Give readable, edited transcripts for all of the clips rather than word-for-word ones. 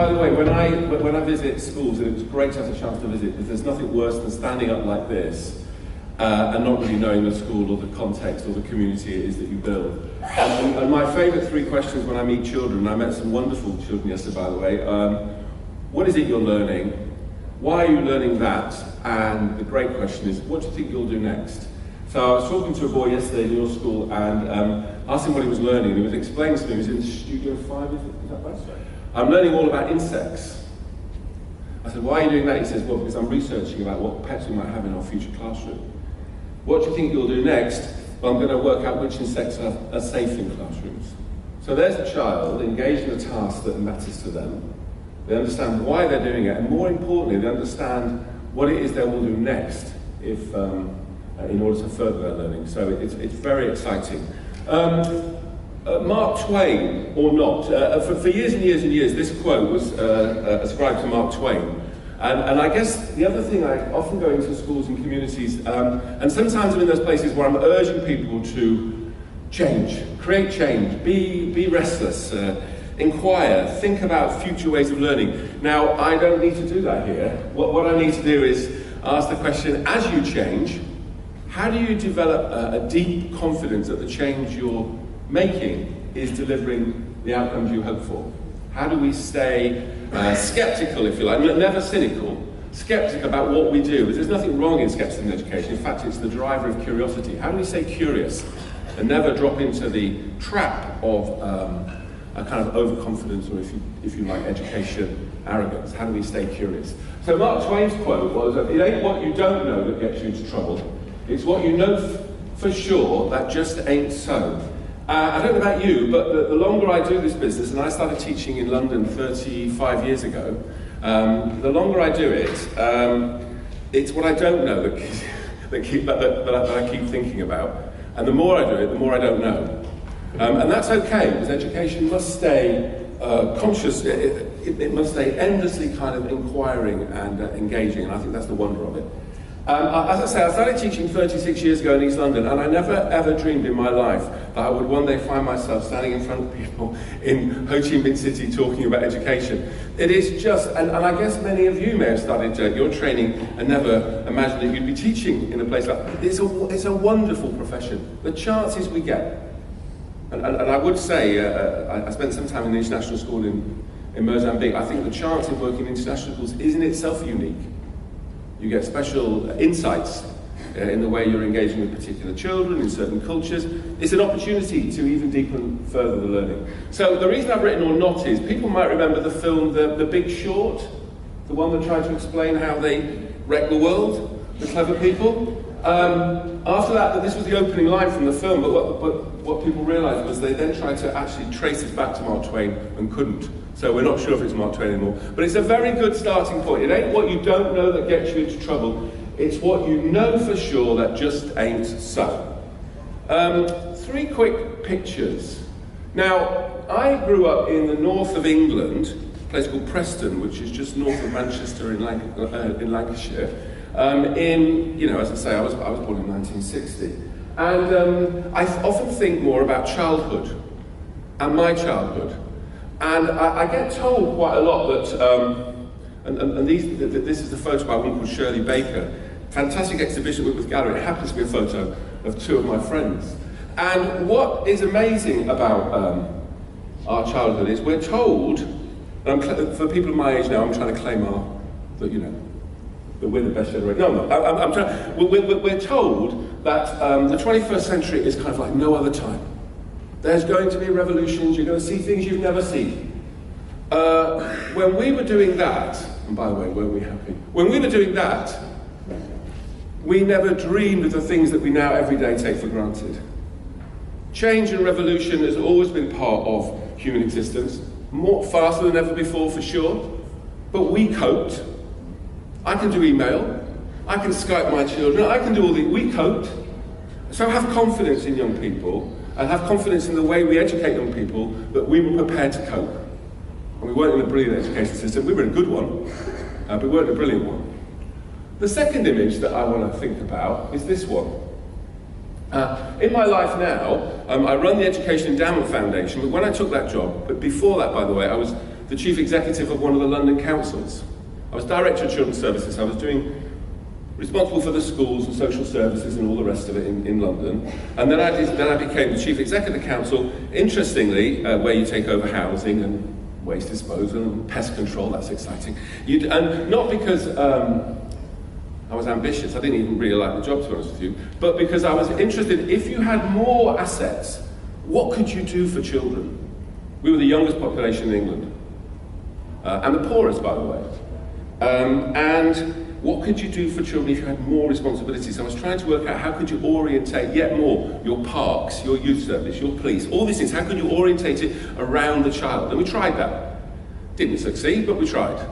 by the way, when I visit schools, and it's great to have the chance to visit, because there's nothing worse than standing up like this and not really knowing the school or the context or the community it is that you build. And my favourite three questions when I meet children, and I met some wonderful children yesterday, by the way, what is it you're learning? Why are you learning that? And the great question is, what do you think you'll do next? So I was talking to a boy yesterday in your school and asked him what he was learning, and he was explaining to me, he was in Studio 5, is that right? I'm learning all about insects. I said, why are you doing that? He says, well, because I'm researching about what pets we might have in our future classroom. What do you think you'll do next? Well, I'm going to work out which insects are safe in classrooms. So there's a child engaged in a task that matters to them. They understand why they're doing it, and more importantly, they understand what it is they will do next if, in order to further their learning. So it's very exciting. Mark Twain, or not, for years and years and years, this quote was ascribed to Mark Twain. And I guess the other thing, I often go into schools and communities, and sometimes I'm in those places where I'm urging people to change, create change, be restless, inquire, think about future ways of learning. Now, I don't need to do that here. What I need to do is ask the question, as you change, how do you develop a deep confidence that the change you're making is delivering the outcomes you hope for? How do we stay skeptical, if you like, never cynical, skeptical about what we do? Because there's nothing wrong in skepticism in education. In fact, it's the driver of curiosity. How do we stay curious and never drop into the trap of a kind of overconfidence, or if you like, education arrogance? How do we stay curious? So Mark Twain's quote was, it ain't what you don't know that gets you into trouble, it's what you know for sure that just ain't so. I don't know about you, but the longer I do this business, and I started teaching in London 35 years ago, the longer I do it, it's what I don't know that I keep thinking about. And the more I do it, the more I don't know. And that's okay, because education must stay conscious, it must stay endlessly kind of inquiring and engaging, and I think that's the wonder of it. As I say, I started teaching 36 years ago in East London, and I never ever dreamed in my life that I would one day find myself standing in front of people in Ho Chi Minh City talking about education. It is just, and I guess many of you may have started your training and never imagined that you'd be teaching in a place like that. It's a wonderful profession. The chances we get. And I would say, I spent some time in the international school in Mozambique. I think the chance of working in international schools is in itself unique. You get special insights in the way you're engaging with particular children in certain cultures. It's an opportunity to even deepen further the learning. So the reason I've written or not is, people might remember the film The Big Short, the one that tried to explain how they wreck the world, the clever people. After that, this was the opening line from the film, but what people realised was they then tried to actually trace it back to Mark Twain and couldn't. So we're not sure if it's Mark Twain anymore. But it's a very good starting point. It ain't what you don't know that gets you into trouble. It's what you know for sure that just ain't so. Three quick pictures. Now, I grew up in the north of England, a place called Preston, which is just north of Manchester in Lancashire. As I say, I was born in 1960. And I often think more about childhood and my childhood. And I get told quite a lot that, this is a photo by a woman called Shirley Baker. Fantastic exhibition with Gallery. It happens to be a photo of two of my friends. And what is amazing about our childhood is we're told, and for people of my age now, I'm trying to claim that we're the best generation. No, we're told that the 21st century is kind of like no other time. There's going to be revolutions, you're going to see things you've never seen. When we were doing that, and by the way, weren't we happy? When we were doing that, we never dreamed of the things that we now every day take for granted. Change and revolution has always been part of human existence, more faster than ever before for sure, but we coped. I can do email, I can Skype my children, I can do all we coped. So have confidence in young people, and have confidence in the way we educate young people that we were prepared to cope. And we weren't in a brilliant education system, we were in a good one, but we weren't a brilliant one. The second image that I want to think about is this one. In my life now, I run the Education Endowment Foundation, but when I took that job, but before that, by the way, I was the chief executive of one of the London councils. I was director of children's services. I was responsible for the schools and social services and all the rest of it in London. And then I became the chief executive of the council, interestingly, where you take over housing and waste disposal and pest control. That's exciting. And not because I was ambitious, I didn't even really like the job, to be honest with you, but because I was interested, if you had more assets, what could you do for children? We were the youngest population in England, and the poorest, by the way. And what could you do for children if you had more responsibilities? I was trying to work out how could you orientate yet more your parks, your youth service, your police, all these things. How could you orientate it around the child? And we tried that. Didn't succeed, but we tried.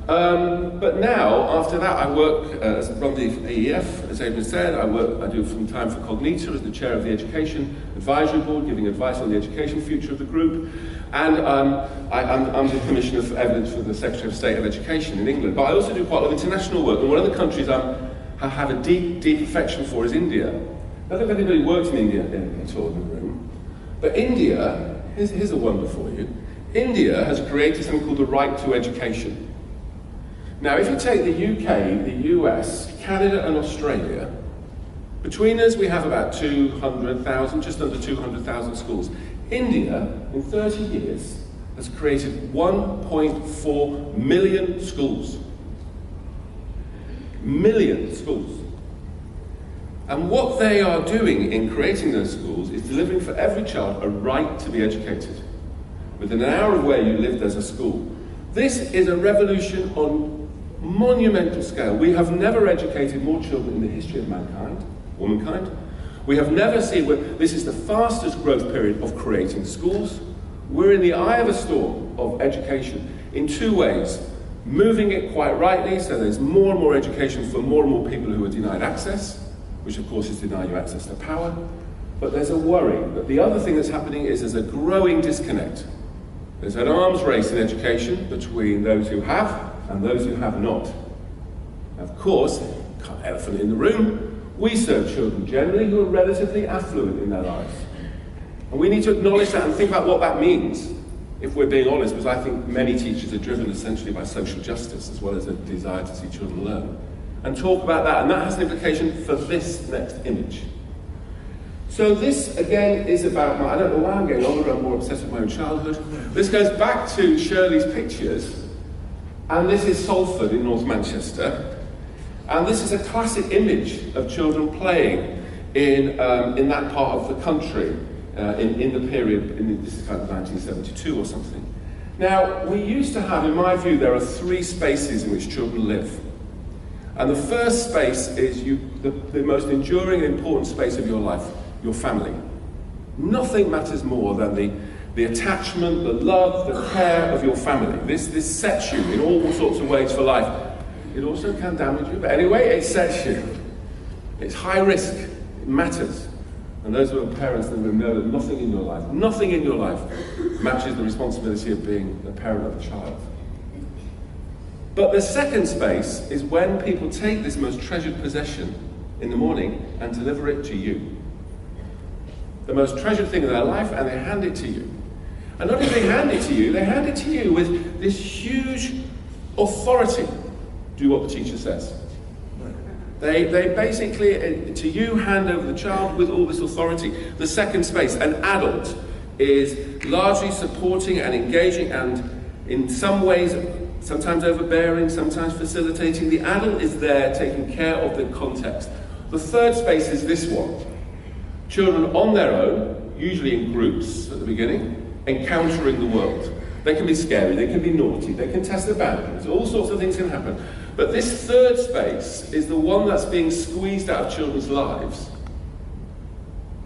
But now, after that, I work from the AEF, as Adrian said. I do some time for Cognita as the chair of the Education Advisory Board, giving advice on the education future of the group. And I'm the Commissioner for Evidence for the Secretary of State of Education in England. But I also do quite a lot of international work. And one of the countries I have a deep, deep affection for is India. I don't know if anybody works in India at all in the room. But India, here's a wonder for you. India has created something called the right to education. Now, if you take the UK, the US, Canada and Australia, between us we have about 200,000, just under 200,000 schools. India, in 30 years, has created 1.4 million schools. Million schools. And what they are doing in creating those schools is delivering for every child a right to be educated. Within an hour of where you live, there's a school. This is a revolution on monumental scale. We have never educated more children in the history of womankind. We have never seen, this is the fastest growth period of creating schools. We're in the eye of a storm of education in two ways. Moving it quite rightly, so there's more and more education for more and more people who are denied access, which of course is denying you access to power. But there's a worry that the other thing that's happening is there's a growing disconnect. There's an arms race in education between those who have and those who have not. Of course, elephant in the room, we serve children generally who are relatively affluent in their lives. And we need to acknowledge that and think about what that means, if we're being honest, because I think many teachers are driven essentially by social justice as well as a desire to see children learn. And talk about that, and that has an implication for this next image. So this, again, is about I don't know why I'm getting older, I'm more obsessed with my own childhood. This goes back to Shirley's pictures, and this is Salford in North Manchester. And this is a classic image of children playing in that part of the country in the period, this is kind of 1972 or something. Now, we used to have, in my view, there are three spaces in which children live. And the first space is the most enduring and important space of your life, your family. Nothing matters more than the attachment, the love, the care of your family. This sets you in all sorts of ways for life. It also can damage you, but anyway, it sets you. It's high risk, it matters. And those who are parents then know that nothing in your life matches the responsibility of being the parent of a child. But the second space is when people take this most treasured possession in the morning and deliver it to you. The most treasured thing in their life, and they hand it to you. And not only do they hand it to you, they hand it to you with this huge authority. Do what the teacher says. They basically, to you, hand over the child with all this authority. The second space, an adult, is largely supporting and engaging and in some ways, sometimes overbearing, sometimes facilitating. The adult is there taking care of the context. The third space is this one. Children on their own, usually in groups at the beginning, encountering the world. They can be scary, they can be naughty, they can test their boundaries, all sorts of things can happen. But this third space is the one that's being squeezed out of children's lives.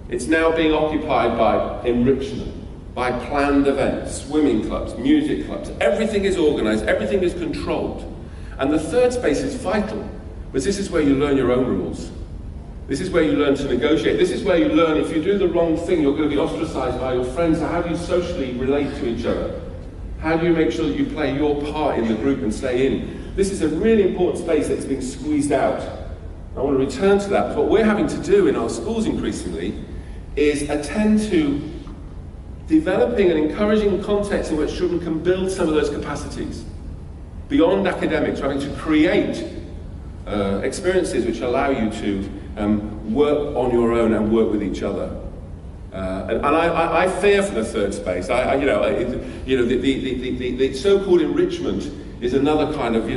It's now being occupied by enrichment, by planned events, swimming clubs, music clubs. Everything is organised, everything is controlled. And the third space is vital, because this is where you learn your own rules. This is where you learn to negotiate. This is where you learn if you do the wrong thing, you're going to be ostracised by your friends. So how do you socially relate to each other? How do you make sure that you play your part in the group and stay in? This is a really important space that's being squeezed out. I want to return to that. What we're having to do in our schools increasingly is attend to developing and encouraging contexts in which children can build some of those capacities beyond academics, having to create experiences which allow you to work on your own and work with each other. And I fear for the third space. The so-called enrichment is another kind of,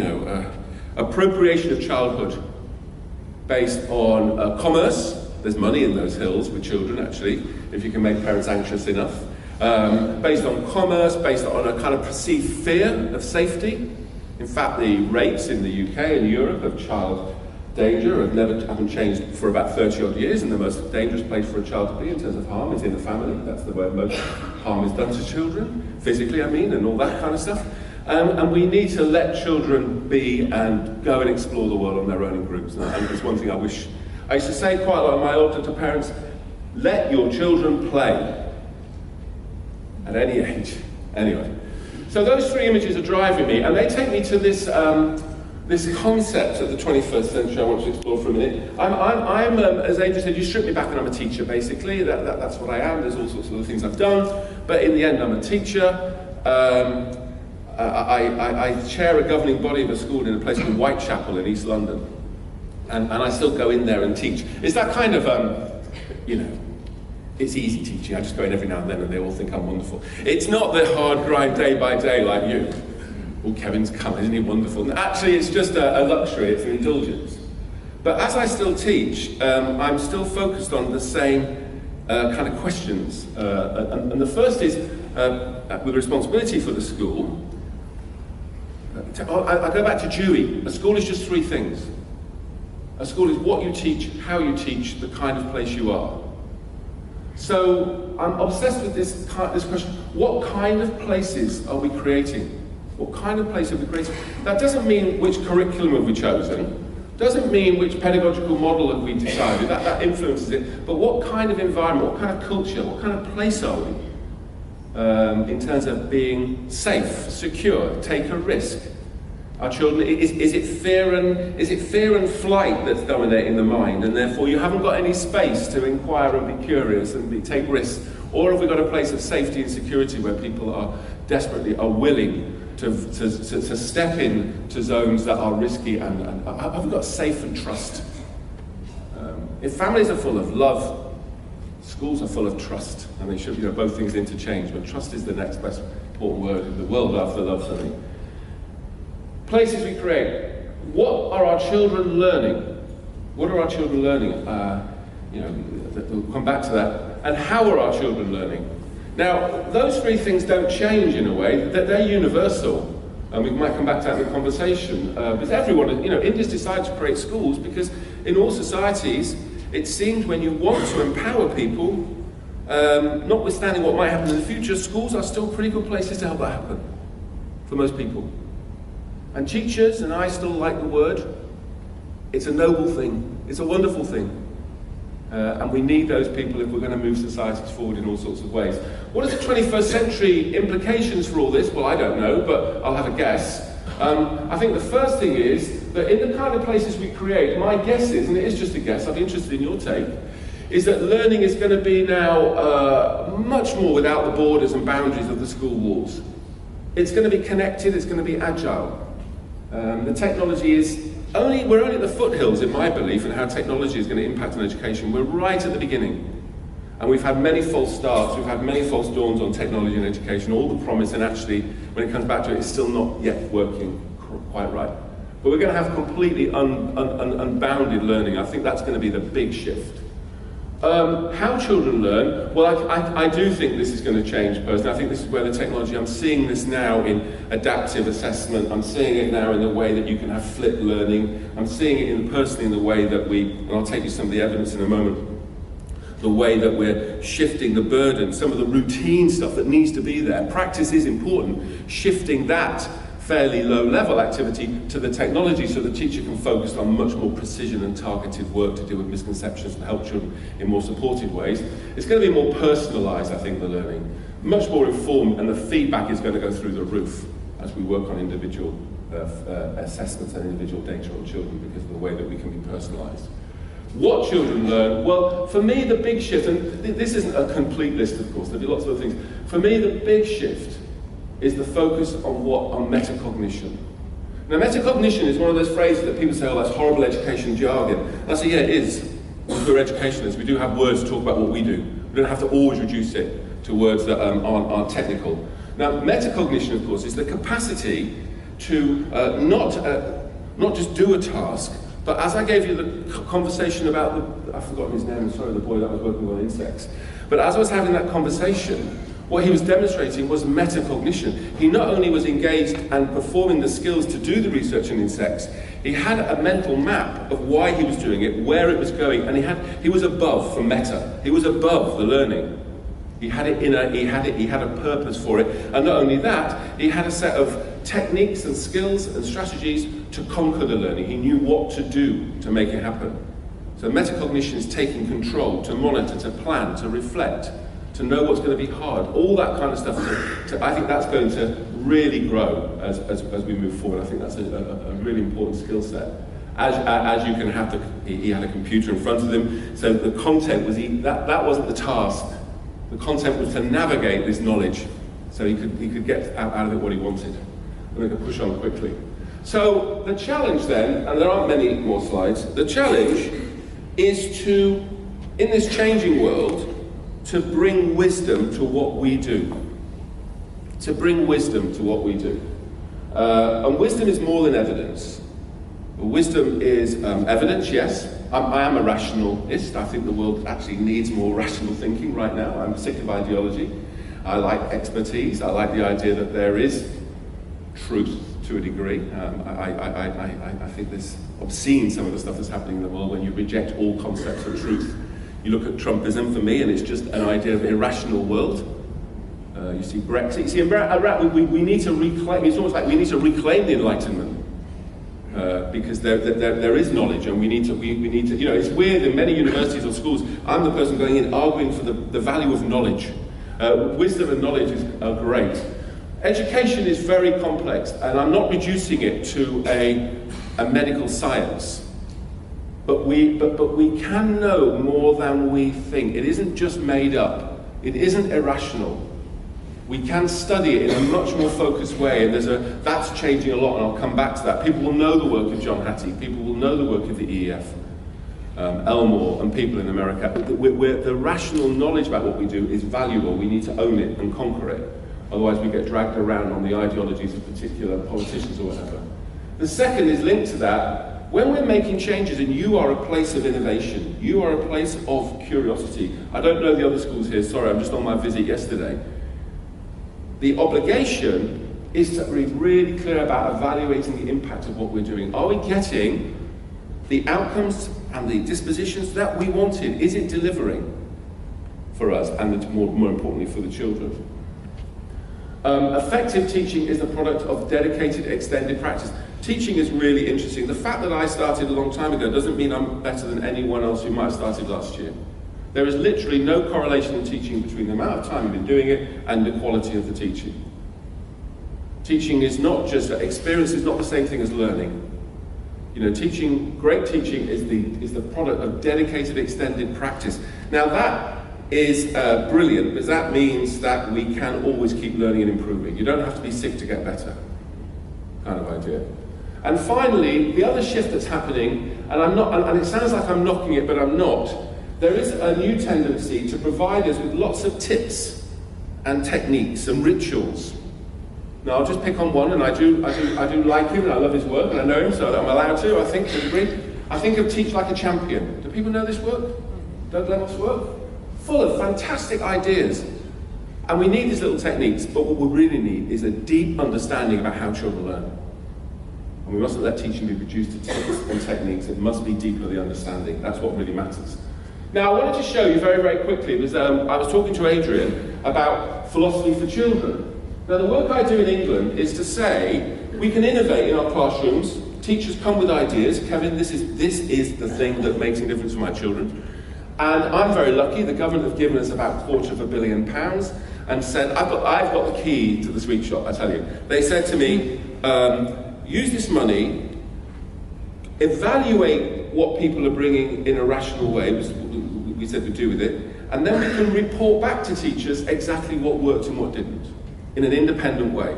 appropriation of childhood based on commerce. There's money in those hills with children, actually, if you can make parents anxious enough. Based on commerce, based on a kind of perceived fear of safety. In fact, the rates in the UK and Europe of child danger haven't changed for about 30 odd years, and the most dangerous place for a child to be in terms of harm is in the family. That's the way most harm is done to children, physically I mean, and all that kind of stuff. And we need to let children be and go and explore the world on their own in groups. And it's one thing I used to say quite a lot of my older to parents, let your children play at any age. Anyway, so those three images are driving me, and they take me to this this concept of the 21st century I want to explore for a minute. I'm as Adrian said, you strip me back and I'm a teacher, basically. That's what I am. There's all sorts of other things I've done, but in the end I'm a teacher. I chair a governing body of a school in a place called Whitechapel in East London. And I still go in there and teach. It's that kind of, it's easy teaching. I just go in every now and then and they all think I'm wonderful. It's not the hard grind day by day like you. Oh, Kevin's come, isn't he wonderful? And actually, it's just a luxury, it's an indulgence. But as I still teach, I'm still focused on the same kind of questions. And the first is, with responsibility for the school, I go back to Dewey. A school is just three things. A school is what you teach, how you teach, the kind of place you are. So I'm obsessed with this question, what kind of places are we creating? What kind of place have we created? That doesn't mean which curriculum have we chosen, doesn't mean which pedagogical model have we decided, that influences it, but what kind of environment, what kind of culture, what kind of place are we? In terms of being safe, secure, take a risk. Our children, is it fear and flight that's dominating the mind, and therefore you haven't got any space to inquire and be curious and take risks? Or have we got a place of safety and security where people are willing to step in to zones that are risky and have we got safe and trust? If families are full of love, schools are full of trust, and they should, both things interchange, but trust is the next best important word in the world after love, certainly. Places we create. What are our children learning? What are our children learning? We'll come back to that. And how are our children learning? Now, those three things don't change in a way, that they're universal. And we might come back to that in the conversation. Because everyone, India's decided to create schools because in all societies, it seems when you want to empower people, notwithstanding what might happen in the future, schools are still pretty good places to help that happen for most people. And teachers, and I still like the word, it's a noble thing, it's a wonderful thing. And we need those people if we're going to move societies forward in all sorts of ways. What are the 21st century implications for all this? Well, I don't know, but I'll have a guess. I think the first thing is that in the kind of places we create, my guess is, and it is just a guess, I'd be interested in your take, is that learning is going to be now much more without the borders and boundaries of the school walls. It's going to be connected, it's going to be agile. The technology is we're only at the foothills, in my belief, in how technology is going to impact on education. We're right at the beginning. And we've had many false starts, we've had many false dawns on technology and education, all the promise, and actually, when it comes back to it, it's still not yet working quite right. But we're going to have completely unbounded learning. I think that's going to be the big shift. How children learn, well, I do think this is going to change personally. I think this is where the technology, I'm seeing this now in adaptive assessment, I'm seeing it now in the way that you can have flipped learning, I'm seeing it personally in the way that and I'll take you some of the evidence in a moment, the way that we're shifting the burden, some of the routine stuff that needs to be there. Practice is important, shifting that fairly low-level activity to the technology so the teacher can focus on much more precision and targeted work to deal with misconceptions and help children in more supported ways. It's going to be more personalised, I think, the learning, much more informed, and the feedback is going to go through the roof as we work on individual assessments and individual data on children because of the way that we can be personalised. What children learn? Well, for me, the big shift, and this isn't a complete list, of course, there'll be lots of other things. For me, the big shift is the focus on metacognition. Now, metacognition is one of those phrases that people say, oh, that's horrible education jargon. And I say, yeah, it is. We're educationalists. We do have words to talk about what we do. We don't have to always reduce it to words that aren't technical. Now, metacognition, of course, is the capacity to not just do a task, but as I gave you the conversation about I've forgotten his name, sorry, the boy that was working on insects. But as I was having that conversation, what he was demonstrating was metacognition. He not only was engaged and performing the skills to do the research on insects, he had a mental map of why he was doing it, where it was going, and he was above for meta. He was above the learning. He had a purpose for it. And not only that, he had a set of techniques and skills and strategies to conquer the learning. He knew what to do to make it happen. So metacognition is taking control, to monitor, to plan, to reflect, to know what's going to be hard, all that kind of stuff. I think that's going to really grow as we move forward. I think that's a really important skill set. As you can have he had a computer in front of him, so the content was, that wasn't the task. The content was to navigate this knowledge, so he could get out of it what he wanted. I'm going to push on quickly. So the challenge then, and there aren't many more slides, the challenge is to, in this changing world, to bring wisdom to what we do. To bring wisdom to what we do. And wisdom is more than evidence. Wisdom is evidence, yes. I am a rationalist. I think the world actually needs more rational thinking right now. I'm sick of ideology. I like expertise. I like the idea that there is truth to a degree. I think this obscene, some of the stuff that's happening in the world when you reject all concepts of truth. You look at Trumpism for me, and it's just an idea of irrational world. You see Brexit. You see, we need to reclaim. It's almost like we need to reclaim the Enlightenment. Because there is knowledge, and we need to, you know, it's weird in many universities or schools, I'm the person going in arguing for the value of knowledge. Wisdom and knowledge are great. Education is very complex, and I'm not reducing it to a medical science. But we can know more than we think. It isn't just made up. It isn't irrational. We can study it in a much more focused way, and that's changing a lot, and I'll come back to that. People will know the work of John Hattie, people will know the work of the EEF, Elmore, and people in America. The rational knowledge about what we do is valuable. We need to own it and conquer it. Otherwise we get dragged around on the ideologies of particular politicians or whatever. The second is linked to that. When we're making changes, and you are a place of innovation, you are a place of curiosity. I don't know the other schools here, sorry, I'm just on my visit yesterday. The obligation is to be really clear about evaluating the impact of what we're doing. Are we getting the outcomes and the dispositions that we wanted? Is it delivering for us and more importantly for the children? Effective teaching is the product of dedicated extended practice. Teaching is really interesting. The fact that I started a long time ago doesn't mean I'm better than anyone else who might have started last year. There is literally no correlation in teaching between the amount of time you've been doing it and the quality of the teaching. Teaching is not just, experience is not the same thing as learning. You know, teaching, great teaching is the product of dedicated extended practice. Now that is brilliant, because that means that we can always keep learning and improving. You don't have to be sick to get better, kind of idea. And finally, the other shift that's happening, and it sounds like I'm knocking it, but I'm not. There is a new tendency to provide us with lots of tips and techniques and rituals. Now I'll just pick on one, and I do like him, and I love his work, and I know him, so I'm allowed to, I think, to a degree. I think of Teach Like a Champion. Do people know this work? Doug Lemmoff's work? Full of fantastic ideas. And we need these little techniques, but what we really need is a deep understanding about how children learn. And we mustn't let teaching be reduced to tips and techniques. It must be deeper the understanding. That's what really matters. Now, I wanted to show you very, very quickly, because I was talking to Adrian about philosophy for children. Now, the work I do in England is to say, we can innovate in our classrooms. Teachers come with ideas. Kevin, this is the thing that makes a difference for my children. And I'm very lucky. The government have given us about £250 million and said, I've got the key to the sweet shop, I tell you. They said to me, use this money, evaluate what people are bringing in a rational way, which we said we'd do with it, and then we can report back to teachers exactly what worked and what didn't, in an independent way.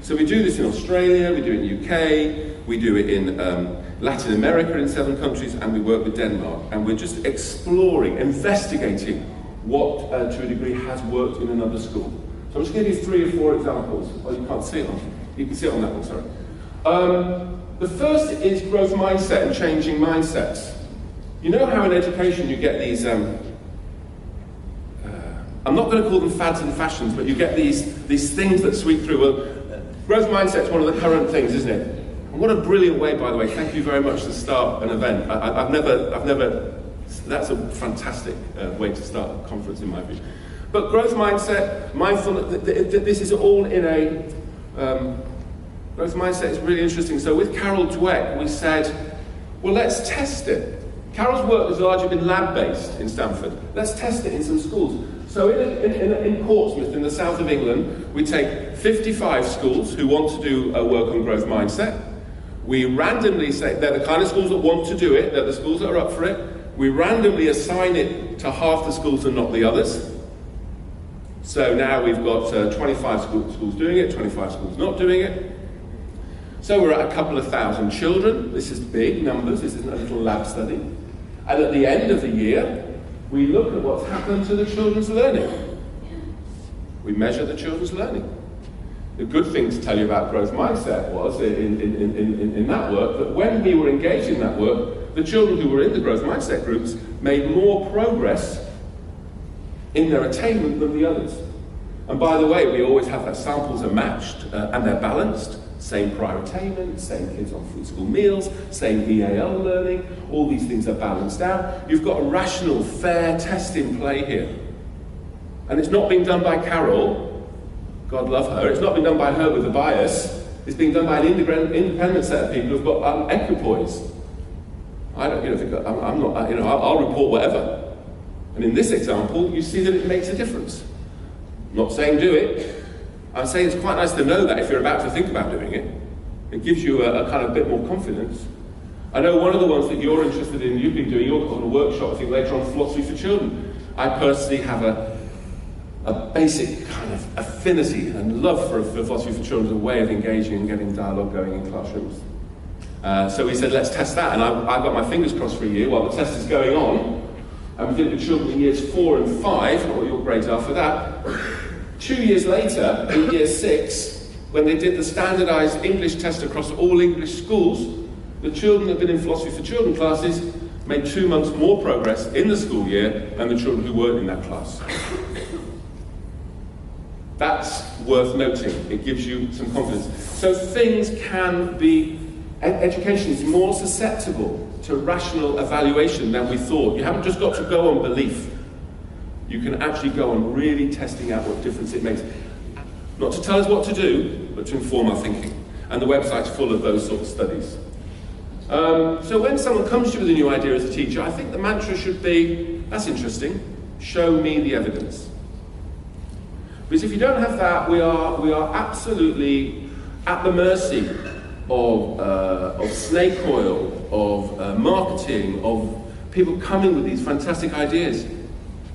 So we do this in Australia, we do it in the UK, we do it in Latin America in 7 countries, and we work with Denmark. And we're just exploring, investigating what, to a degree, has worked in another school. So I'm just going to give you 3 or 4 examples. Oh, you can't see it on. You can see it on that one, sorry. The first is growth mindset and changing mindsets. You know how in education you get these, I'm not going to call them fads and fashions, but you get these things that sweep through. Well, growth mindset is one of the current things, isn't it? And what a brilliant way, by the way. Thank you very much to start an event. I've never, that's a fantastic way to start a conference in my view. But growth mindset, mindfulness, this is all in a, growth mindset is really interesting. So with Carol Dweck, we said, well, let's test it. Carol's work has largely been lab-based in Stanford. Let's test it in some schools. So in Portsmouth, in the south of England, we take 55 schools who want to do work on growth mindset. We randomly say, they're the kind of schools that want to do it, they're the schools that are up for it. We randomly assign it to half the schools and not the others. So now we've got 25 schools doing it, 25 schools not doing it. So we're at a couple of thousand children. This is big numbers, this isn't a little lab study. And at the end of the year, we look at what's happened to the children's learning. We measure the children's learning. The good thing to tell you about growth mindset was, in that work, that when we were engaged in that work, the children who were in the growth mindset groups made more progress in their attainment than the others. And by the way, we always have that samples are matched and they're balanced. Same prior attainment, same kids on free school meals, same EAL learning, all these things are balanced out. You've got a rational, fair test in play here. And it's not being done by Carol, God love her, it's not being done by her with a bias, it's being done by an independent set of people who've got equipoise. I don't, I'm not, I'll report whatever. And in this example, you see that it makes a difference. I'm not saying do it. I'm saying it's quite nice to know that if you're about to think about doing it. It gives you a kind of bit more confidence. I know one of the ones that you're interested in, you've been doing, you're on a workshop, I think later on, philosophy for children. I personally have a basic kind of affinity and love for philosophy for children as a way of engaging and getting dialogue going in classrooms. So we said, let's test that, and I've got my fingers crossed for a year while the test is going on. And we did it with children in years 4 and 5, I don't know what your grades are for that. 2 years later, in year 6, when they did the standardised English test across all English schools, the children that had been in philosophy for children classes made 2 months more progress in the school year than the children who weren't in that class. That's worth noting. It gives you some confidence. So things can be, education is more susceptible to rational evaluation than we thought. You haven't just got to go on belief. You can actually go on really testing out what difference it makes. Not to tell us what to do, but to inform our thinking. And the website's full of those sort of studies. So when someone comes to you with a new idea as a teacher, I think the mantra should be, that's interesting, show me the evidence. Because if you don't have that, we are absolutely at the mercy of snake oil, of marketing, of people coming with these fantastic ideas.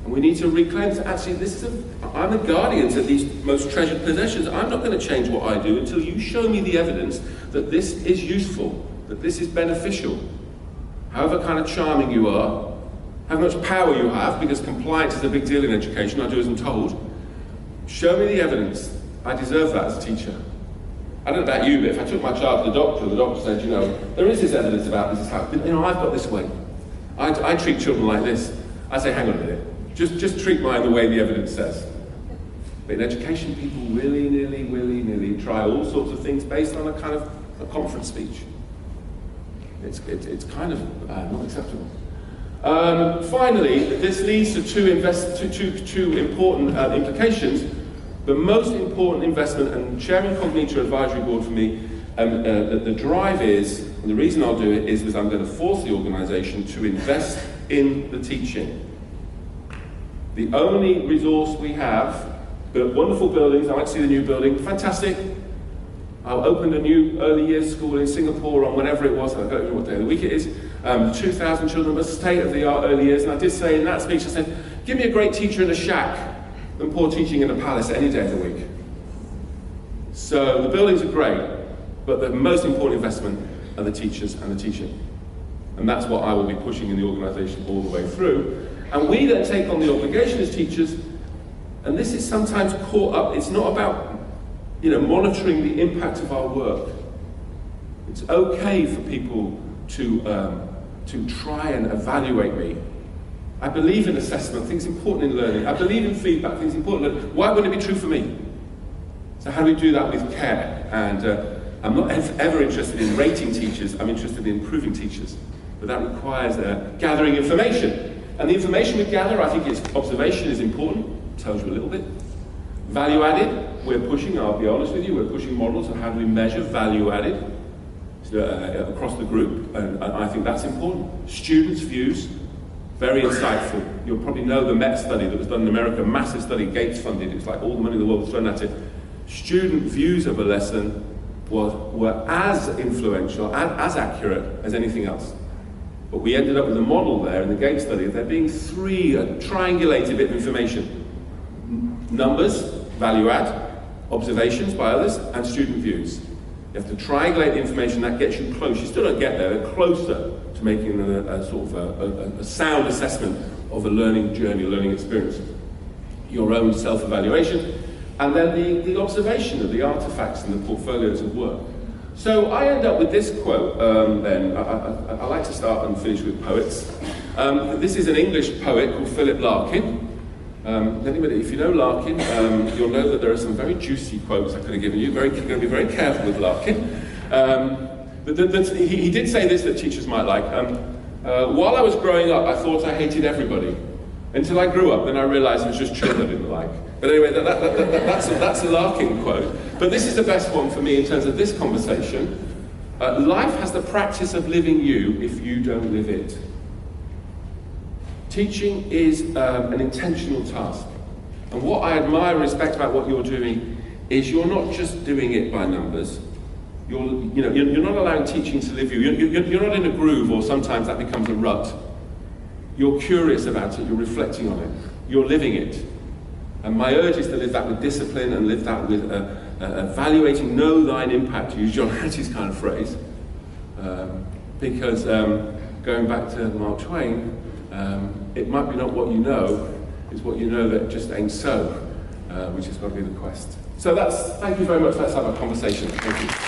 And we need to reclaim that actually I'm the guardian to these most treasured possessions. I'm not going to change what I do until you show me the evidence that this is useful, that this is beneficial. However kind of charming you are, how much power you have, because compliance is a big deal in education, I do as I'm told. Show me the evidence. I deserve that as a teacher. I don't know about you, but if I took my child to the doctor said, there is this evidence about this, I've got this way. I treat children like this. I say, hang on a minute. Just treat mine the way the evidence says. But in education, people willy-nilly try all sorts of things based on a kind of a conference speech. It's kind of not acceptable. Finally, this leads to two important implications. The most important investment, and chairing Cognito Advisory Board for me, the drive is, and the reason I'll do it is because I'm going to force the organisation to invest in the teaching. The only resource we have, built wonderful buildings, I went to see the new building, fantastic. I opened a new early years school in Singapore on whatever it was, I don't know what day of the week it is. 2,000 children, but state-of-the-art early years. And I did say in that speech, I said, give me a great teacher in a shack than poor teaching in a palace any day of the week. So the buildings are great, but the most important investment are the teachers and the teaching. And that's what I will be pushing in the organisation all the way through. And we then take on the obligation as teachers, and this is sometimes caught up, it's not about monitoring the impact of our work. It's okay for people to try and evaluate me. I believe in assessment, I think it's important in learning. I believe in feedback, I think it's important in learning. Why wouldn't it be true for me? So how do we do that with care? And I'm not ever interested in rating teachers, I'm interested in improving teachers. But that requires gathering information. And the information we gather, I think observation is important, tells you a little bit. Value added, we're pushing, I'll be honest with you, we're pushing models of how do we measure value added across the group, and I think that's important. Students' views, very insightful. You'll probably know the Met study that was done in America, massive study, Gates funded, it's like all the money in the world was thrown at it. Student views of a lesson were as influential, as accurate as anything else. But we ended up with a model there in the Gates study of there being three, a triangulated bit of information. Numbers, value add, observations by others, and student views. You have to triangulate the information, that gets you close. You still don't get there, they're closer to making a sort of a sound assessment of a learning journey, a learning experience. Your own self-evaluation, and then the observation of the artifacts and the portfolios of work. So I end up with this quote, then. I like to start and finish with poets. This is an English poet called Philip Larkin. Anybody, if you know Larkin, you'll know that there are some very juicy quotes I could have given you. You're going to be very careful with Larkin. He did say this that teachers might like. While I was growing up, I thought I hated everybody. Until I grew up, then I realised it was just children I didn't like. But anyway, that's a Larkin quote. But this is the best one for me in terms of this conversation. Life has the practice of living you if you don't live it. Teaching is an intentional task. And what I admire and respect about what you're doing is you're not just doing it by numbers. You're not allowing teaching to live you. You're not in a groove, or sometimes that becomes a rut. You're curious about it, you're reflecting on it, you're living it. And my urge is to live that with discipline and live that with evaluating, know thine impact, to use John Hattie's kind of phrase. Because going back to Mark Twain, it might be not what you know, it's what you know that just ain't so, which has got to be the quest. So thank you very much, let's have a conversation. Thank you.